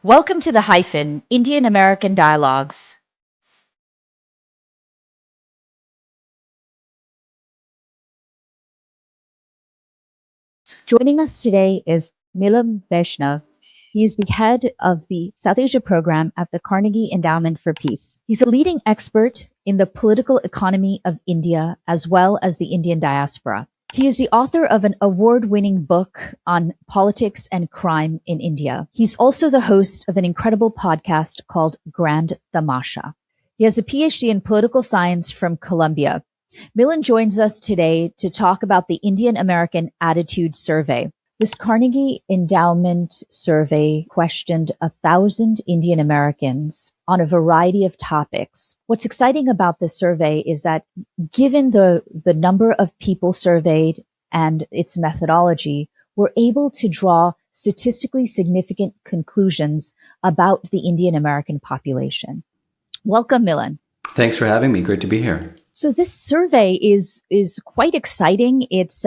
Welcome to the Hyphen Indian American Dialogues. Joining us today is Milan Vaishnav. He is the head of the South Asia program at the Carnegie Endowment for Peace. He's a leading expert in the political economy of India as well as the Indian diaspora. He is the author of an award-winning book on politics and crime in India. He's also the host of an incredible podcast called Grand Tamasha. He has a PhD in political science from Columbia. Milan joins us today to talk about the Indian American Attitude Survey. This Carnegie Endowment survey questioned 1,000 Indian Americans on a variety of topics. What's exciting about this survey is that given the number of people surveyed and its methodology, we're able to draw statistically significant conclusions about the Indian American population. Welcome, Milan. Thanks for having me. Great to be here. So this survey is quite exciting. It's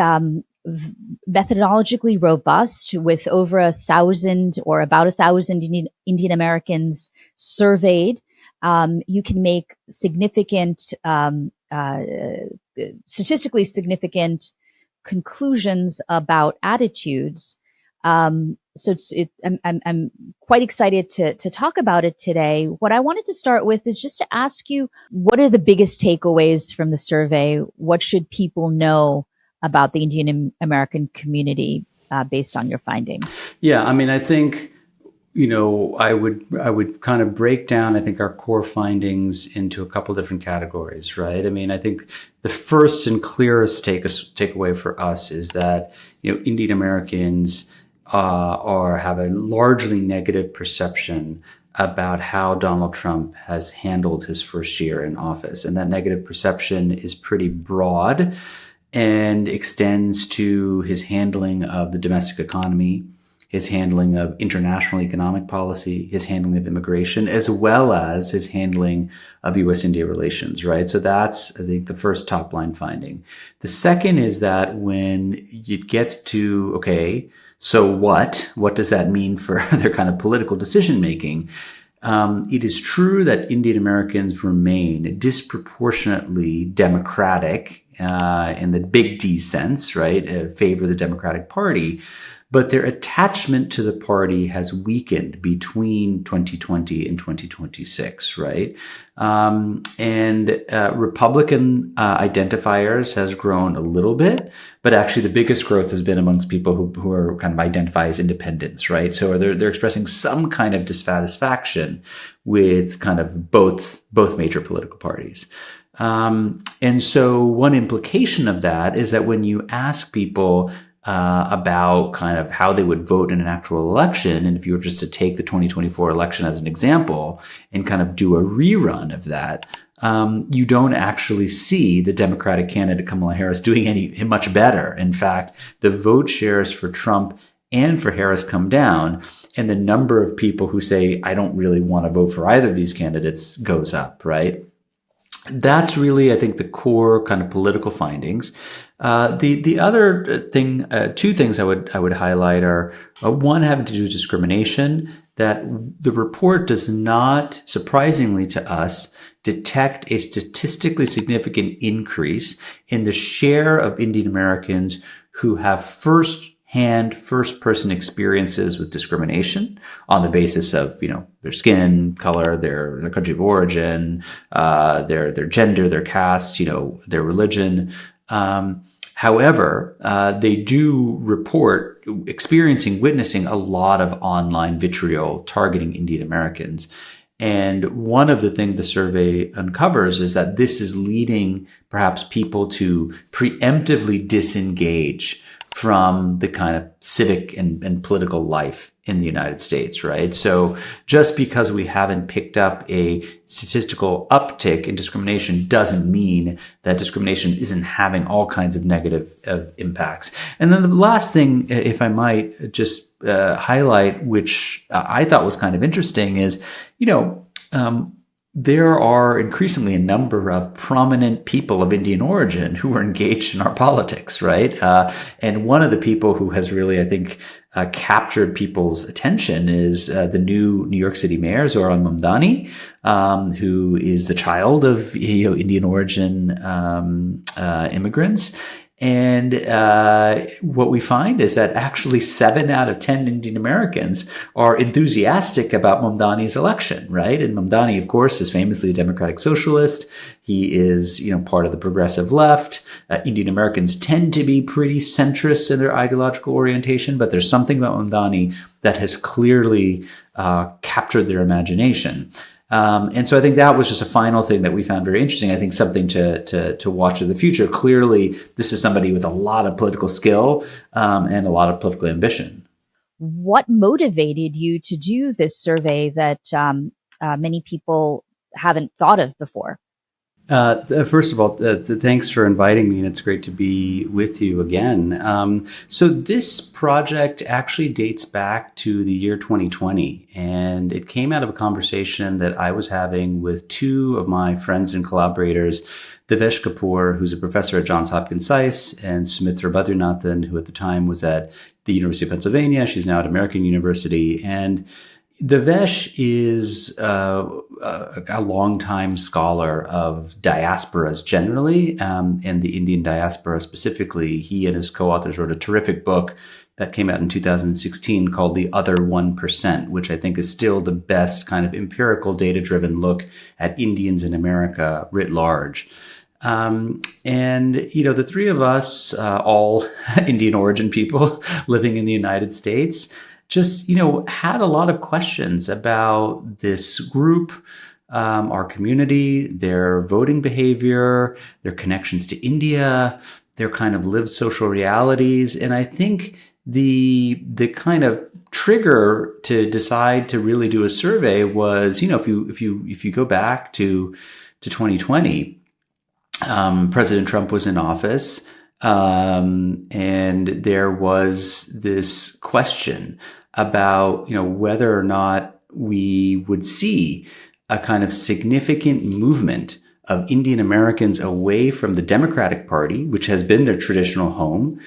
methodologically robust with over 1,000 or about 1,000 Indian Americans surveyed. You can make significant, statistically significant conclusions about attitudes. So I'm quite excited to talk about it today. What I wanted to start with is just to ask you, what are the biggest takeaways from the survey? What should people know about the Indian American community based on your findings? Yeah, I mean, I think, I would kind of break down, I think, our core findings into a couple different categories, right? I mean, I think the first and clearest takeaway for us is that, Indian Americans have a largely negative perception about how Donald Trump has handled his first year in office. And that negative perception is pretty broad and extends to his handling of the domestic economy, his handling of international economic policy, his handling of immigration, as well as his handling of U.S.-India relations, right? So that's, I think, the first top line finding. The second is that when it gets to, okay, so what does that mean for their kind of political decision making? It is true that Indian Americans remain disproportionately democratic in the big D sense, right? Favor the Democratic Party. But their attachment to the party has weakened between 2020 and 2026, right? And Republican identifiers has grown a little bit, but actually the biggest growth has been amongst people who are kind of identify as independents, right? So they're expressing some kind of dissatisfaction with kind of both major political parties. And so one implication of that is that when you ask people about kind of how they would vote in an actual election, and if you were just to take the 2024 election as an example and kind of do a rerun of that, you don't actually see the Democratic candidate Kamala Harris doing much better. In fact, the vote shares for Trump and for Harris come down, and the number of people who say, I don't really want to vote for either of these candidates goes up, right? That's really, I think, the core kind of political findings. The other thing, two things I would highlight are one having to do with discrimination, that the report does not, surprisingly to us, detect a statistically significant increase in the share of Indian Americans who have first-person experiences with discrimination on the basis of, their skin color, their country of origin, their gender, their caste, their religion. However, they do report witnessing a lot of online vitriol targeting Indian Americans. And one of the things the survey uncovers is that this is leading perhaps people to preemptively disengage from the kind of civic and political life in the United States, right? So just because we haven't picked up a statistical uptick in discrimination doesn't mean that discrimination isn't having all kinds of negative impacts. And then the last thing, if I might just highlight, which I thought was kind of interesting, is, there are increasingly a number of prominent people of Indian origin who are engaged in our politics, right? And one of the people who has really, I think, captured people's attention is the new New York City mayor, Zohran Mamdani, who is the child of Indian origin immigrants. And what we find is that actually 7 out of 10 Indian Americans are enthusiastic about Mamdani's election, right? And Mamdani, of course, is famously a democratic socialist. He is, part of the progressive left. Indian Americans tend to be pretty centrist in their ideological orientation, but there's something about Mamdani that has clearly captured their imagination. And so I think that was just a final thing that we found very interesting. I think something to watch in the future. Clearly, this is somebody with a lot of political skill, and a lot of political ambition. What motivated you to do this survey that many people haven't thought of before? First of all, thanks for inviting me, and it's great to be with you again. So this project actually dates back to the year 2020, and it came out of a conversation that I was having with 2 of my friends and collaborators, Devesh Kapoor, who's a professor at Johns Hopkins SAIS, and Sumitra Badrinathn, who at the time was at the University of Pennsylvania. She's now at American University. And Devesh is a longtime scholar of diasporas generally, and the Indian diaspora specifically. He and his co-authors wrote a terrific book that came out in 2016 called The Other 1%, which I think is still the best kind of empirical data-driven look at Indians in America writ large. And, the 3 of us, all Indian origin people living in the United States, just, had a lot of questions about this group, our community, their voting behavior, their connections to India, their kind of lived social realities. And I think the kind of trigger to decide to really do a survey was, if you go back to 2020, President Trump was in office. And there was this question about, whether or not we would see a kind of significant movement of Indian Americans away from the Democratic Party, which has been their traditional home,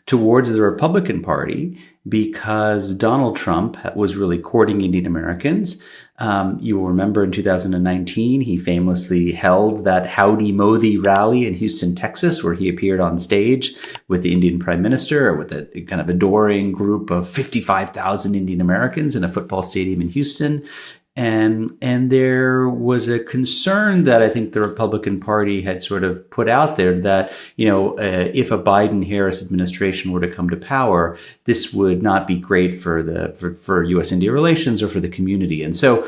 towards the Republican Party, because Donald Trump was really courting Indian Americans. You will remember in 2019, he famously held that Howdy Modi rally in Houston, Texas, where he appeared on stage with the Indian Prime Minister, with a kind of adoring group of 55,000 Indian Americans in a football stadium in Houston. And there was a concern that I think the Republican Party had sort of put out there that, if a Biden-Harris administration were to come to power, this would not be great for U.S.-India relations or for the community. And so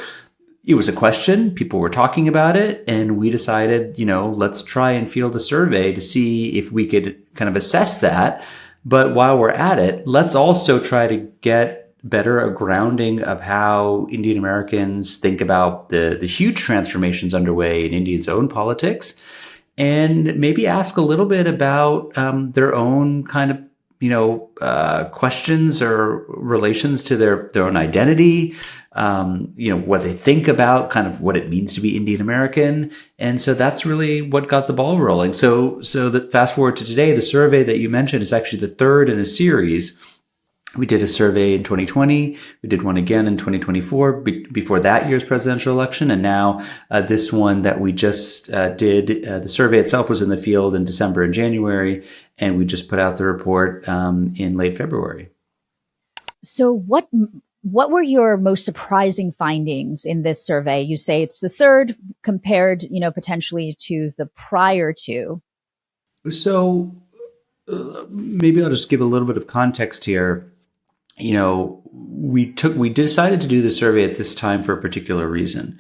it was a question. People were talking about it. And we decided, let's try and field a survey to see if we could kind of assess that. But while we're at it, let's also try to get better a grounding of how Indian Americans think about the huge transformations underway in India's own politics, and maybe ask a little bit about their own kind of questions or relations to their own identity, what they think about kind of what it means to be Indian American. And so that's really what got the ball rolling. So that fast forward to today, the survey that you mentioned is actually the 3rd in a series. We did a survey in 2020. We did one again in 2024 before that year's presidential election. And now this one that we just did, the survey itself was in the field in December and January. And we just put out the report in late February. So what were your most surprising findings in this survey? You say it's the 3rd compared, potentially to the prior 2. So maybe I'll just give a little bit of context here. We decided to do the survey at this time for a particular reason.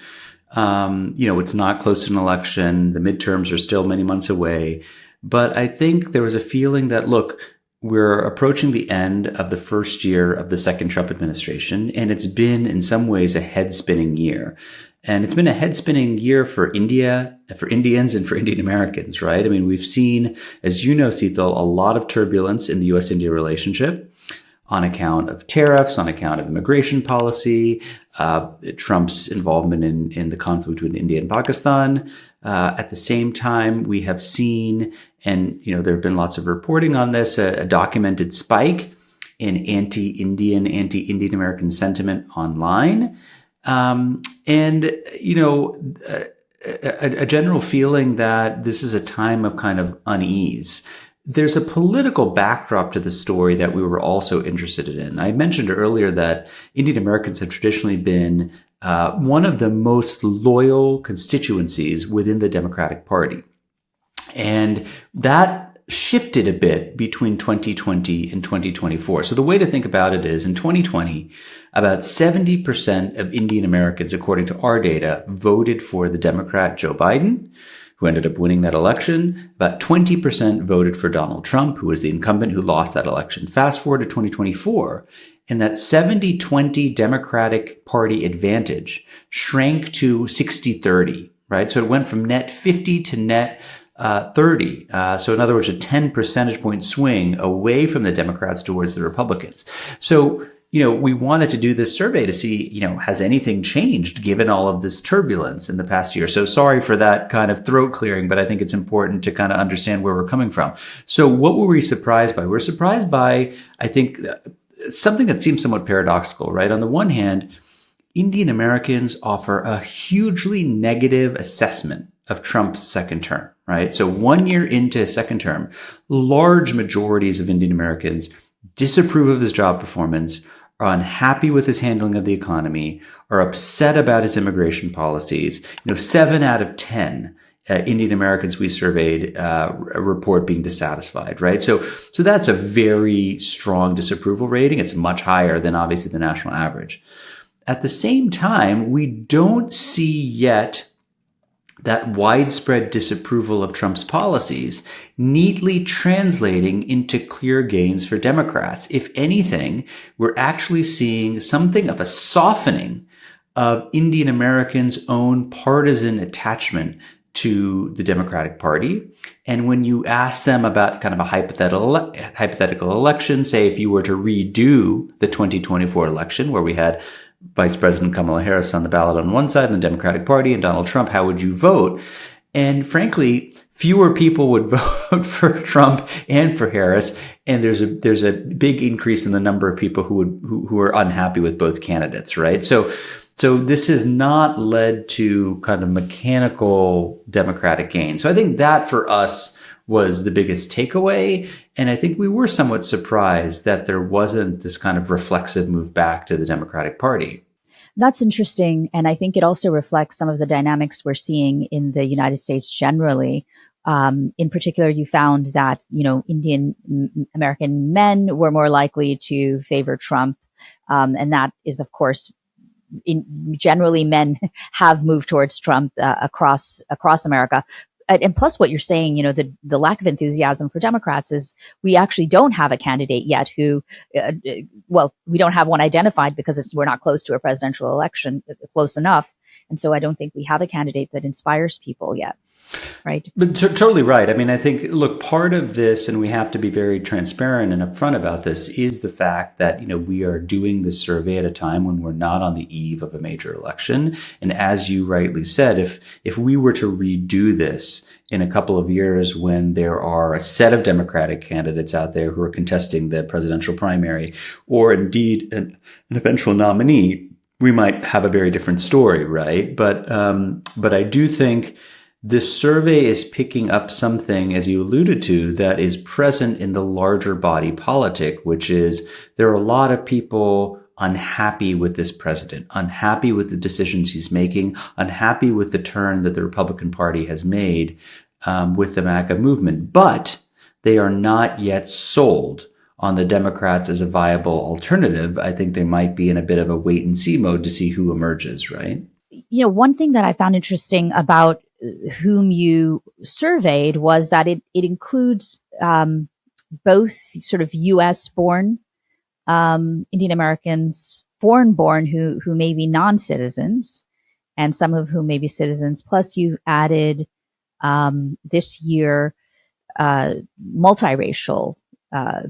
It's not close to an election. The midterms are still many months away. But I think there was a feeling that, look, we're approaching the end of the first year of the second Trump administration, and it's been in some ways a head-spinning year. And it's been a head-spinning year for India, for Indians, and for Indian Americans, right? I mean, we've seen, as you know, Sital, a lot of turbulence in the U.S.-India relationship. on account of tariffs, on account of immigration policy, Trump's involvement in the conflict between India and Pakistan. At the same time, we have seen, and there have been lots of reporting on this, a documented spike in anti-Indian, anti-Indian American sentiment online, and a general feeling that this is a time of kind of unease. There's a political backdrop to the story that we were also interested in. I mentioned earlier that Indian Americans have traditionally been one of the most loyal constituencies within the Democratic Party. And that shifted a bit between 2020 and 2024. So the way to think about it is in 2020, about 70% of Indian Americans, according to our data, voted for the Democrat Joe Biden, who ended up winning that election. About 20% voted for Donald Trump, who was the incumbent who lost that election. Fast forward to 2024, and that 70-20 Democratic Party advantage shrank to 60-30, right? So it went from net 50 to net 30. So in other words, a 10 percentage point swing away from the Democrats towards the Republicans. So, we wanted to do this survey to see, has anything changed given all of this turbulence in the past year? So sorry for that kind of throat clearing, but I think it's important to kind of understand where we're coming from. So what were we surprised by? We're surprised by, I think, something that seems somewhat paradoxical, right? On the one hand, Indian Americans offer a hugely negative assessment of Trump's second term, right? So 1 year into his second term, large majorities of Indian Americans disapprove of his job performance, are unhappy with his handling of the economy, are upset about his immigration policies. 7 out of 10 Indian Americans we surveyed report being dissatisfied, right? So that's a very strong disapproval rating. It's much higher than obviously the national average. At the same time, we don't see yet that widespread disapproval of Trump's policies neatly translating into clear gains for Democrats. If anything, we're actually seeing something of a softening of Indian Americans' own partisan attachment to the Democratic Party. And when you ask them about kind of a hypothetical election, say if you were to redo the 2024 election where we had Vice President Kamala Harris on the ballot on one side and the Democratic Party and Donald Trump, how would you vote? And frankly, fewer people would vote for Trump and for Harris. And there's a big increase in the number of people who are unhappy with both candidates, right? So this has not led to kind of mechanical Democratic gain. So I think that for us was the biggest takeaway. And I think we were somewhat surprised that there wasn't this kind of reflexive move back to the Democratic Party. That's interesting. And I think it also reflects some of the dynamics we're seeing in the United States generally. In particular, you found that, Indian American men were more likely to favor Trump. And that is, of course, generally men have moved towards Trump across America. And plus what you're saying, the lack of enthusiasm for Democrats is we actually don't have a candidate yet who, we don't have one identified because we're not close to a presidential election, close enough. And so I don't think we have a candidate that inspires people yet. Right. But totally right. I mean, I think, look, part of this, and we have to be very transparent and upfront about this, is the fact that, we are doing this survey at a time when we're not on the eve of a major election. And as you rightly said, if we were to redo this in a couple of years when there are a set of Democratic candidates out there who are contesting the presidential primary, or indeed an eventual nominee, we might have a very different story, right? But I do think this survey is picking up something, as you alluded to, that is present in the larger body politic, which is there are a lot of people unhappy with this president, unhappy with the decisions he's making, unhappy with the turn that the Republican Party has made with the MAGA movement. But they are not yet sold on the Democrats as a viable alternative. I think they might be in a bit of a wait and see mode to see who emerges, right? One thing that I found interesting about whom you surveyed was that it includes both sort of U.S. born Indian Americans, foreign born who may be non-citizens, and some of whom may be citizens. Plus, you added this year multiracial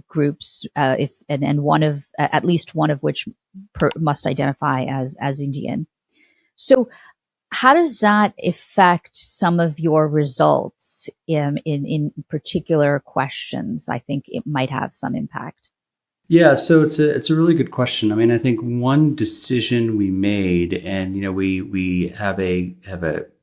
groups, and one of at least one of which must identify as Indian. So, how does that affect some of your results in particular questions? I think it might have some impact. Yeah, so it's a really good question. I mean, I think one decision we made, and we have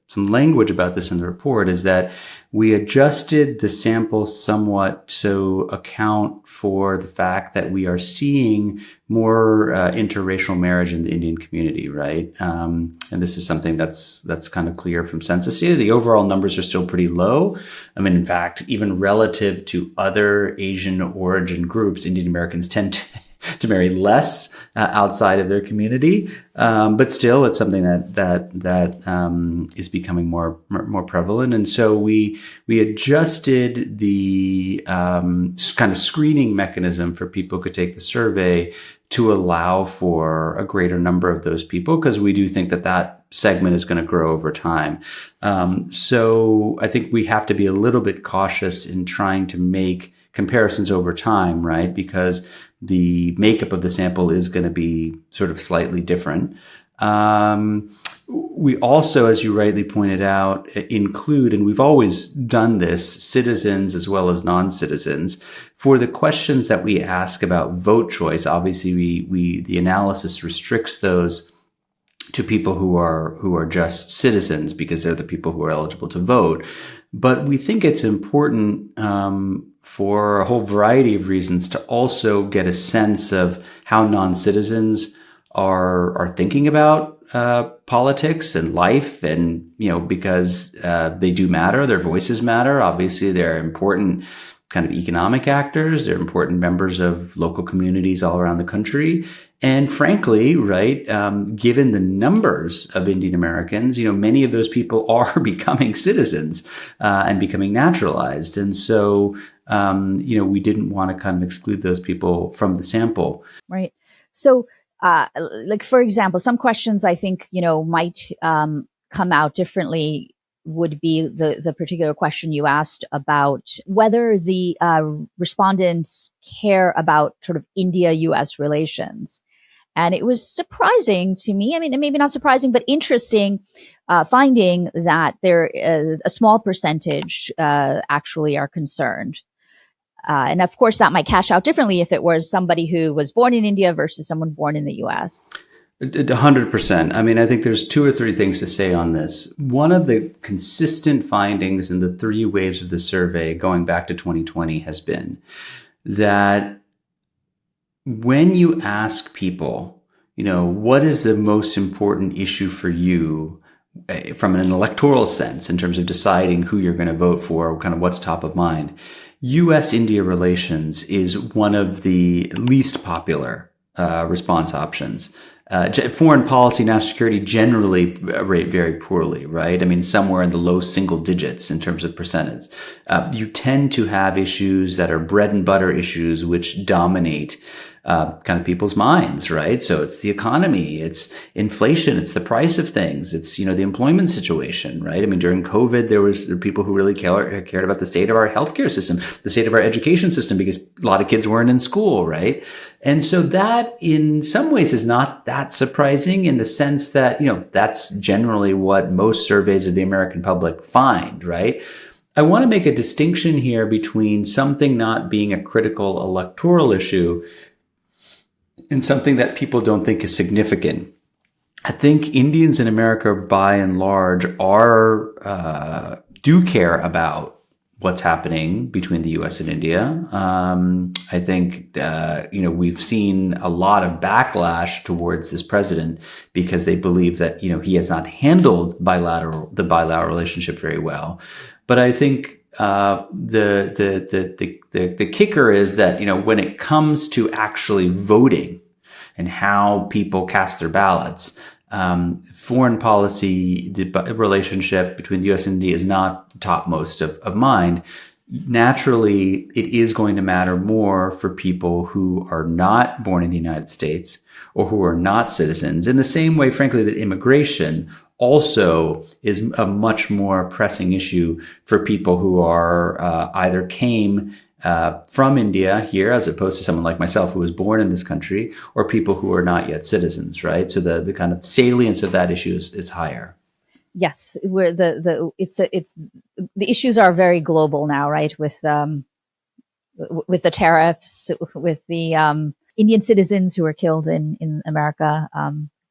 some language about this in the report, is that we adjusted the sample somewhat to account for the fact that we are seeing more interracial marriage in the Indian community, right? And this is something that's kind of clear from census data. The overall numbers are still pretty low. I mean, in fact, even relative to other Asian origin groups, Indian Americans tend to marry less outside of their community, but still, it's something that is becoming more prevalent. And so we adjusted the kind of screening mechanism for people who could take the survey to allow for a greater number of those people, because we do think that segment is going to grow over time. So I think we have to be a little bit cautious in trying to make comparisons over time, right? Because the makeup of the sample is going to be sort of slightly different. We also, as you rightly pointed out, include, and we've always done this, citizens as well as non-citizens. For the questions that we ask about vote choice, obviously the analysis restricts those to people who are just citizens, because they're the people who are eligible to vote. But we think it's important for a whole variety of reasons to also get a sense of how non-citizens are thinking about politics and life, and because they do matter, their voices matter. Obviously, they're important kind of economic actors. They're important members of local communities all around the country. And frankly, right, given the numbers of Indian Americans, many of those people are becoming citizens and becoming naturalized. And so, we didn't want to kind of exclude those people from the sample. Right. So, like, for example, some questions I think, might come out differently would be the particular question you asked about whether the respondents care about sort of India-US relations. And it was surprising to me. I mean, maybe not surprising, but interesting finding that there a small percentage actually are concerned. And of course, that might cash out differently if it was somebody who was born in India versus someone born in the US. 100%. I mean, I think there's two or three things to say on this. One of the consistent findings in the 3 waves of the survey going back to 2020 has been that when you ask people, what is the most important issue for you from an electoral sense in terms of deciding who you're going to vote for, kind of what's top of mind, U.S.-India relations is one of the least popular response options. Foreign policy, national security generally rate very poorly, right? I mean, somewhere in the low single digits in terms of percentage. You tend to have issues that are bread and butter issues which dominate kind of people's minds, right? So it's the economy, it's inflation, it's the price of things, it's, the employment situation, right? I mean, during COVID, there were people who really cared about the state of our healthcare system, the state of our education system, because a lot of kids weren't in school, right? And so that in some ways is not that surprising in the sense that, that's generally what most surveys of the American public find, right? I want to make a distinction here between something not being a critical electoral issue and something that people don't think is significant. I think Indians in America, by and large, do care about what's happening between the U.S. and India. I think, we've seen a lot of backlash towards this president because they believe that, he has not handled the bilateral relationship very well. But I think the kicker is that, when it comes to actually voting and how people cast their ballots, foreign policy, the relationship between the U.S. and India is not topmost of mind. Naturally, it is going to matter more for people who are not born in the United States or who are not citizens, in the same way, frankly, that immigration also is a much more pressing issue for people who are either came from India here, as opposed to someone like myself who was born in this country, or people who are not yet citizens, right? So the kind of salience of that issue is higher. Yes, where the issues are very global now, right? With the tariffs, with the Indian citizens who were killed in America,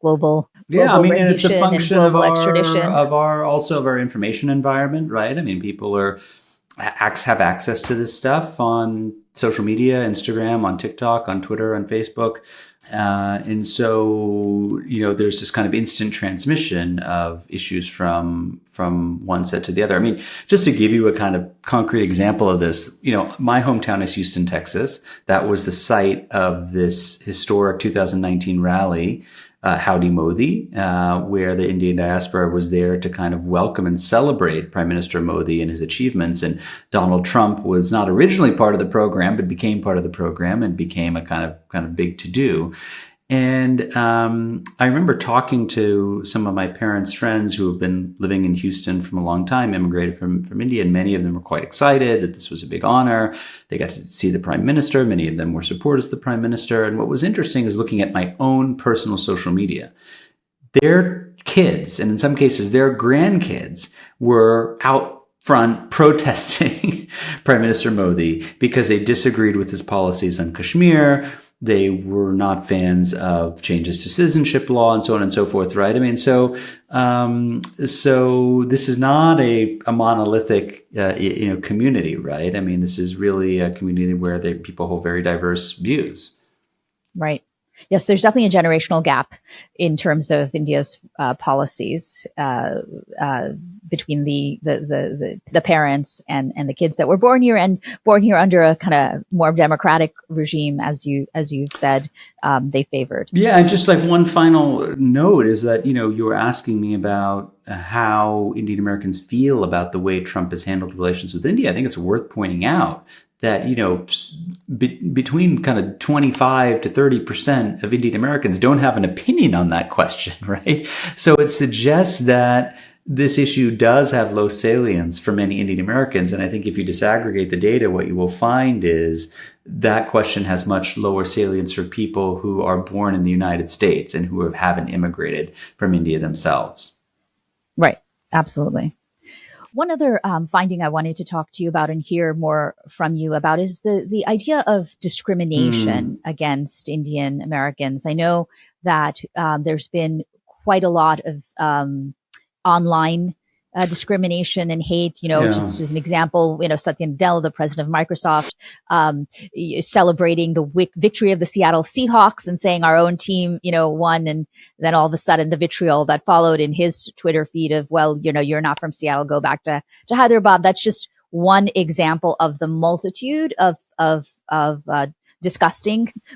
global I mean, and it's a function of extradition. Also of our information environment, right? I mean, people have access to this stuff on social media, Instagram, on TikTok, on Twitter, on Facebook. And so, there's this kind of instant transmission of issues from one set to the other. I mean, just to give you a kind of concrete example of this, my hometown is Houston, Texas. That was the site of this historic 2019 rally, Howdy Modi, where the Indian diaspora was there to kind of welcome and celebrate Prime Minister Modi and his achievements. And Donald Trump was not originally part of the program, but became part of the program and became a kind of big to-do. And I remember talking to some of my parents' friends who have been living in Houston from a long time, immigrated from India, and many of them were quite excited that this was a big honor. They got to see the prime minister. Many of them were supporters of the prime minister. And what was interesting is looking at my own personal social media. Their kids, and in some cases their grandkids, were out front protesting Prime Minister Modi because they disagreed with his policies on Kashmir. They were not fans of changes to citizenship law and so on and so forth, right? I mean, so this is not a monolithic, community, right? I mean, this is really a community where people hold very diverse views. Right. Yes, there's definitely a generational gap in terms of India's policies between the parents and the kids that were born here under a kind of more democratic regime, as you've said, they favored. Yeah, and just like one final note is that you were asking me about how Indian Americans feel about the way Trump has handled relations with India. I think it's worth pointing out that, between kind of 25 to 30% of Indian Americans don't have an opinion on that question, right? So it suggests that this issue does have low salience for many Indian Americans. And I think if you disaggregate the data, what you will find is that question has much lower salience for people who are born in the United States and who haven't immigrated from India themselves. Right. Absolutely. One other finding I wanted to talk to you about and hear more from you about is the idea of discrimination against Indian Americans. I know that there's been quite a lot of online discrimination and hate, just as an example, Satya Nadella, the president of Microsoft, celebrating the victory of the Seattle Seahawks and saying our own team, won. And then all of a sudden the vitriol that followed in his Twitter feed of, well, you're not from Seattle, go back to Hyderabad. That's just one example of the multitude of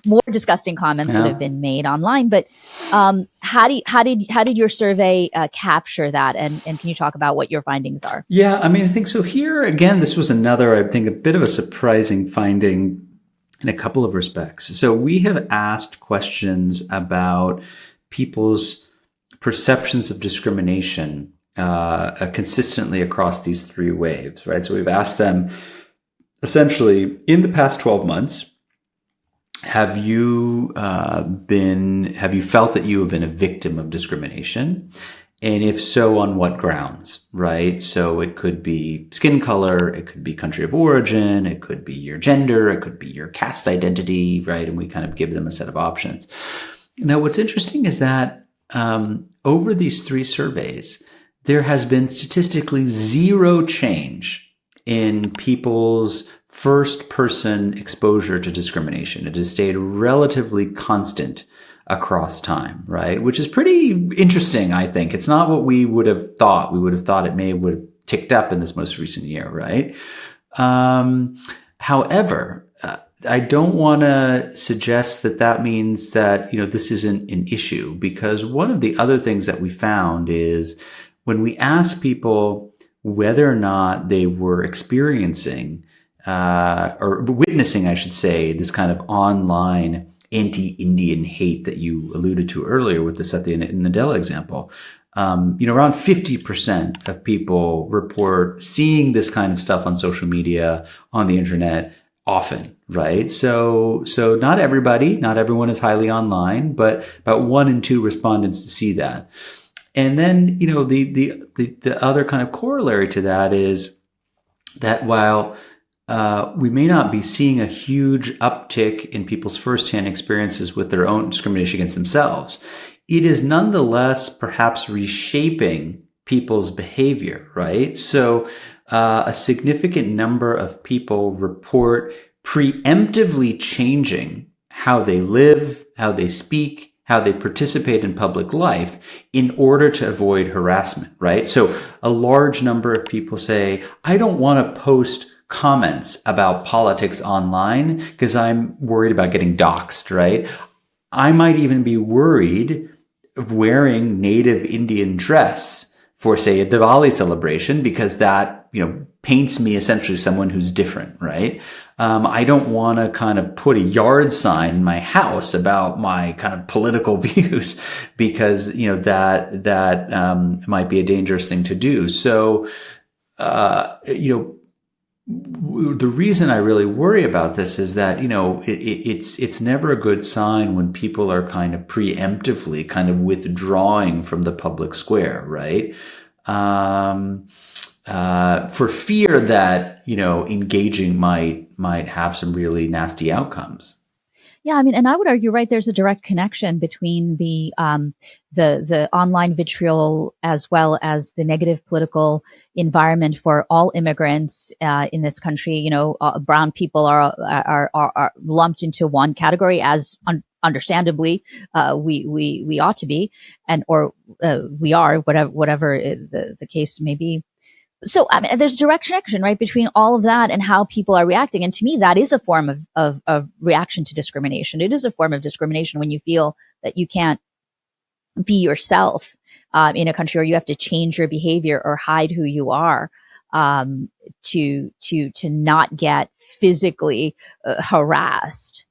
more disgusting comments that have been made online. But how did your survey capture that? And can you talk about what your findings are? Yeah, I mean, I think so. Here again, this was another, I think, a bit of a surprising finding in a couple of respects. So we have asked questions about people's perceptions of discrimination consistently across these three waves, right? So we've asked them essentially, in the past 12 months, have you felt that you have been a victim of discrimination? And if so, on what grounds, right? So it could be skin color, it could be country of origin, it could be your gender, it could be your caste identity, right? And we kind of give them a set of options. Now, what's interesting is that over these three surveys, there has been statistically zero change in people's first-person exposure to discrimination. It has stayed relatively constant across time, right? Which is pretty interesting, I think. It's not what we would have thought. We would have thought it would have ticked up in this most recent year, right? However, I don't want to suggest that means that, this isn't an issue, because one of the other things that we found is when we ask people whether or not they were experiencing or witnessing, I should say, this kind of online anti-Indian hate that you alluded to earlier with the Satya Nadella example. Around 50% of people report seeing this kind of stuff on social media, on the internet, often, right? So not everyone is highly online, but about 1 in 2 respondents see that. And then, the other kind of corollary to that is that while we may not be seeing a huge uptick in people's firsthand experiences with their own discrimination against themselves, it is nonetheless perhaps reshaping people's behavior, right? So a significant number of people report preemptively changing how they live, how they speak, how they participate in public life in order to avoid harassment, right? So a large number of people say, I don't want to post comments about politics online because I'm worried about getting doxxed, right? I might even be worried of wearing native Indian dress for, say, a Diwali celebration because that, paints me essentially someone who's different, right? I don't want to kind of put a yard sign in my house about my kind of political views because, that might be a dangerous thing to do. So, the reason I really worry about this is that, it's never a good sign when people are kind of preemptively kind of withdrawing from the public square, right? For fear that, engaging might have some really nasty outcomes. Yeah, I mean, and I would argue, right, there's a direct connection between the online vitriol as well as the negative political environment for all immigrants in this country. Brown people are lumped into one category, as understandably we ought to be, we are, whatever the case may be. So there's a direct connection, right, between all of that and how people are reacting. And to me, that is a form of reaction to discrimination. It is a form of discrimination when you feel that you can't be yourself in a country, or you have to change your behavior or hide who you are to not get physically harassed.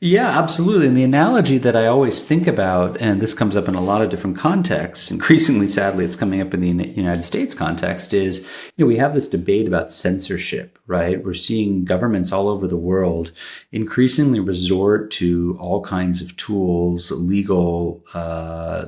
Yeah, absolutely. And the analogy that I always think about, and this comes up in a lot of different contexts, increasingly, sadly, it's coming up in the United States context, is, we have this debate about censorship, right? We're seeing governments all over the world increasingly resort to all kinds of tools, legal,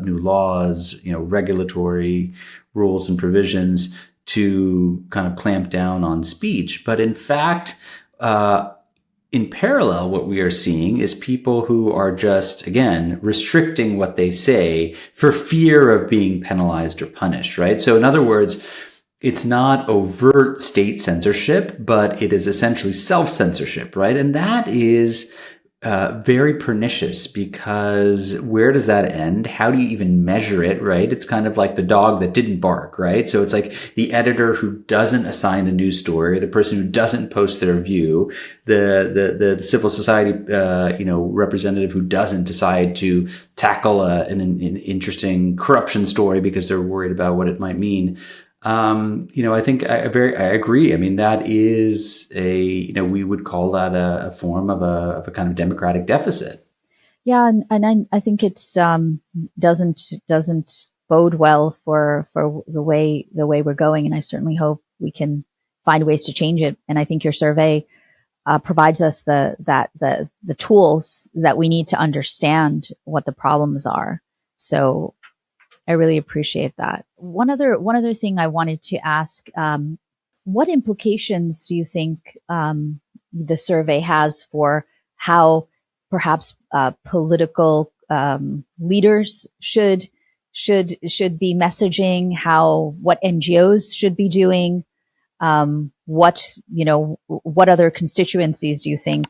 new laws, regulatory rules and provisions to kind of clamp down on speech. But in fact, in parallel, what we are seeing is people who are just, again, restricting what they say for fear of being penalized or punished, right? So in other words, it's not overt state censorship, but it is essentially self-censorship, right? And that is very pernicious, because where does that end? How do you even measure it, right? It's kind of like the dog that didn't bark, right? So it's like the editor who doesn't assign the news story, the person who doesn't post their view, the civil society, representative who doesn't decide to tackle an interesting corruption story because they're worried about what it might mean. I think I agree. I mean, that is we would call that a form of a kind of democratic deficit. Yeah. And I think it's, doesn't bode well for the way we're going. And I certainly hope we can find ways to change it. And I think your survey, provides us the tools that we need to understand what the problems are. So I really appreciate that. One other thing I wanted to ask, what implications do you think the survey has for how perhaps political leaders should be messaging, what NGOs should be doing, what other constituencies do you think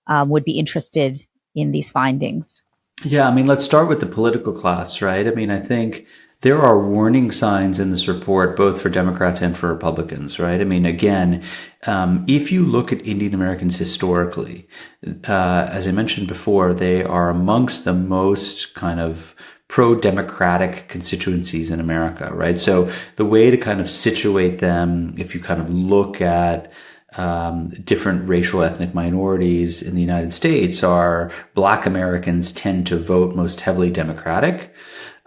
would be interested in these findings? Yeah, I mean, let's start with the political class, right? I mean, I think there are warning signs in this report, both for Democrats and for Republicans, right? I mean, again, if you look at Indian Americans historically, as I mentioned before, they are amongst the most kind of pro-democratic constituencies in America, right? So the way to kind of situate them, if you kind of look at different racial ethnic minorities in the United States are Black Americans tend to vote most heavily Democratic.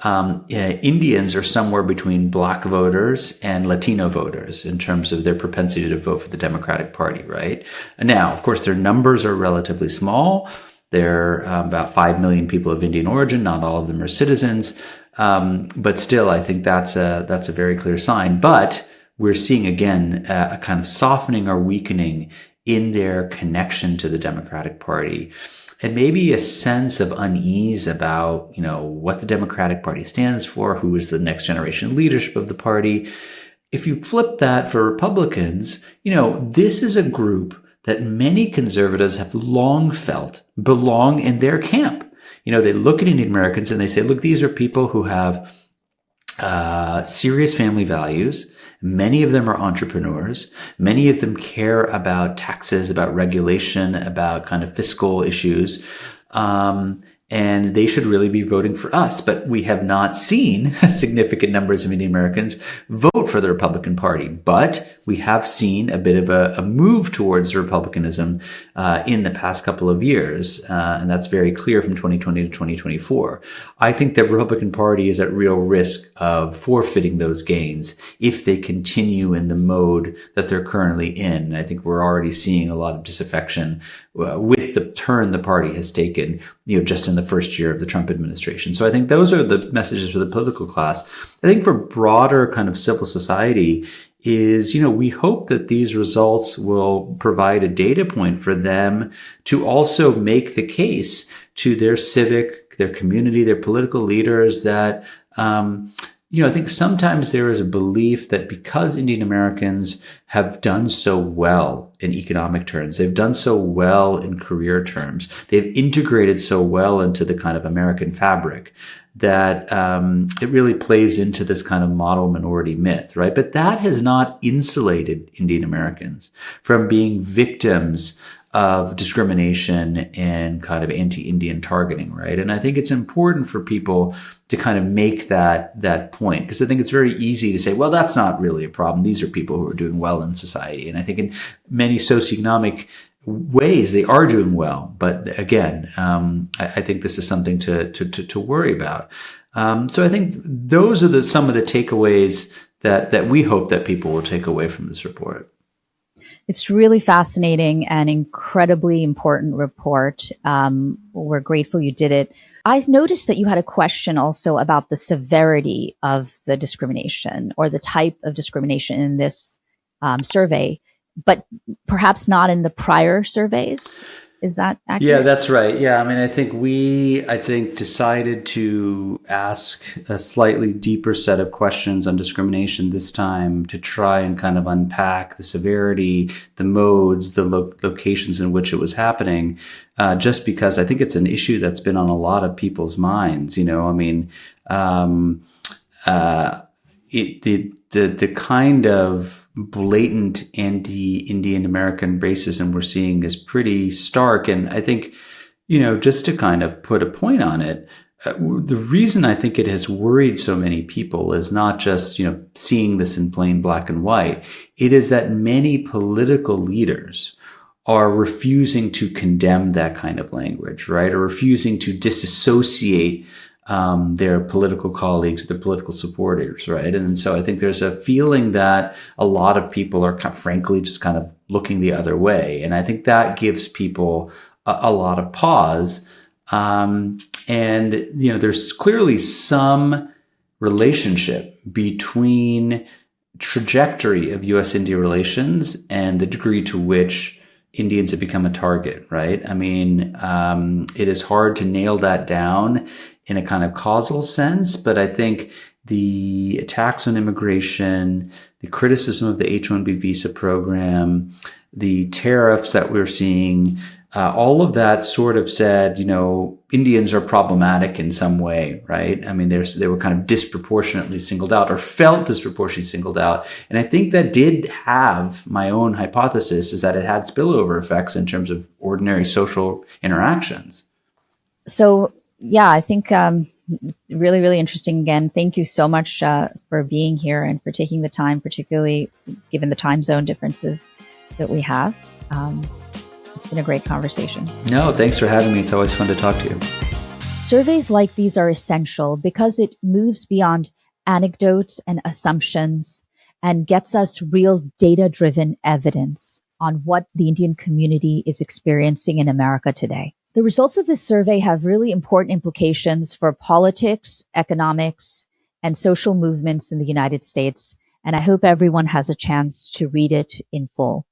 Indians are somewhere between Black voters and Latino voters in terms of their propensity to vote for the Democratic Party, right? Now, of course, their numbers are relatively small. There are about 5 million people of Indian origin. Not all of them are citizens. But still, I think that's a very clear sign. But we're seeing, again, a kind of softening or weakening in their connection to the Democratic Party. And maybe a sense of unease about, what the Democratic Party stands for, who is the next generation leadership of the party. If you flip that for Republicans, this is a group that many conservatives have long felt belong in their camp. They look at Indian Americans and they say, look, these are people who have serious family values. Many of them are entrepreneurs. Many of them care about taxes, about regulation, about kind of fiscal issues. And they should really be voting for us. But we have not seen significant numbers of Indian Americans vote for the Republican Party. But we have seen a bit of a move towards Republicanism in the past couple of years. And that's very clear from 2020 to 2024. I think the Republican Party is at real risk of forfeiting those gains if they continue in the mode that they're currently in. I think we're already seeing a lot of disaffection with the turn the party has taken, just in the first year of the Trump administration. So I think those are the messages for the political class. I think for broader kind of civil society is, we hope that these results will provide a data point for them to also make the case to their civic, their community, their political leaders that, I think sometimes there is a belief that because Indian Americans have done so well in economic terms, they've done so well in career terms, they've integrated so well into the kind of American fabric that it really plays into this kind of model minority myth, right? But that has not insulated Indian Americans from being victims of discrimination and kind of anti-Indian targeting, right? And I think it's important for people to kind of make that point, because I think it's very easy to say, well, that's not really a problem. These are people who are doing well in society. And I think in many socioeconomic ways, they are doing well. But again, I think this is something to worry about. So I think those are some of the takeaways that we hope that people will take away from this report. It's really fascinating and incredibly important report. We're grateful you did it. I noticed that you had a question also about the severity of the discrimination or the type of discrimination in this survey, but perhaps not in the prior surveys. Is that accurate? Yeah, that's right. Yeah, I mean, I think decided to ask a slightly deeper set of questions on discrimination this time to try and kind of unpack the severity, the modes, the locations in which it was happening, just because I think it's an issue that's been on a lot of people's minds. The kind of blatant anti-Indian American racism we're seeing is pretty stark. And I think, just to kind of put a point on it, the reason I think it has worried so many people is not just, seeing this in plain black and white. It is that many political leaders are refusing to condemn that kind of language, right? Or refusing to disassociate their political colleagues, their political supporters, right? And so I think there's a feeling that a lot of people are frankly just kind of looking the other way. And I think that gives people a lot of pause. There's clearly some relationship between trajectory of U.S.-India relations and the degree to which Indians have become a target, right? I mean, it is hard to nail that down in a kind of causal sense, but I think the attacks on immigration, the criticism of the H-1B visa program, the tariffs that we're seeing, all of that sort of said, Indians are problematic in some way, right? I mean, they were kind of disproportionately singled out or felt disproportionately singled out. And I think that did have, my own hypothesis is that it had spillover effects in terms of ordinary social interactions. So, yeah, I think really, really interesting. Again, thank you so much for being here and for taking the time, particularly given the time zone differences. that we have. It's been a great conversation. No, thanks for having me. It's always fun to talk to you. Surveys like these are essential because it moves beyond anecdotes and assumptions and gets us real data-driven evidence on what the Indian community is experiencing in America today. The results of this survey have really important implications for politics, economics, and social movements in the United States, and I hope everyone has a chance to read it in full.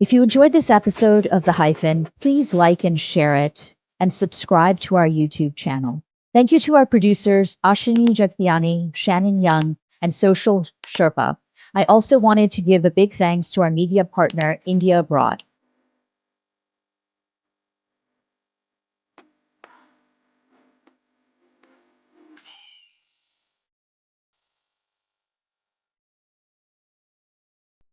If you enjoyed this episode of The Hyphen, please like and share it and subscribe to our YouTube channel. Thank you to our producers, Ashini Jagtiani, Shannon Young, and Social Sherpa. I also wanted to give a big thanks to our media partner, India Abroad.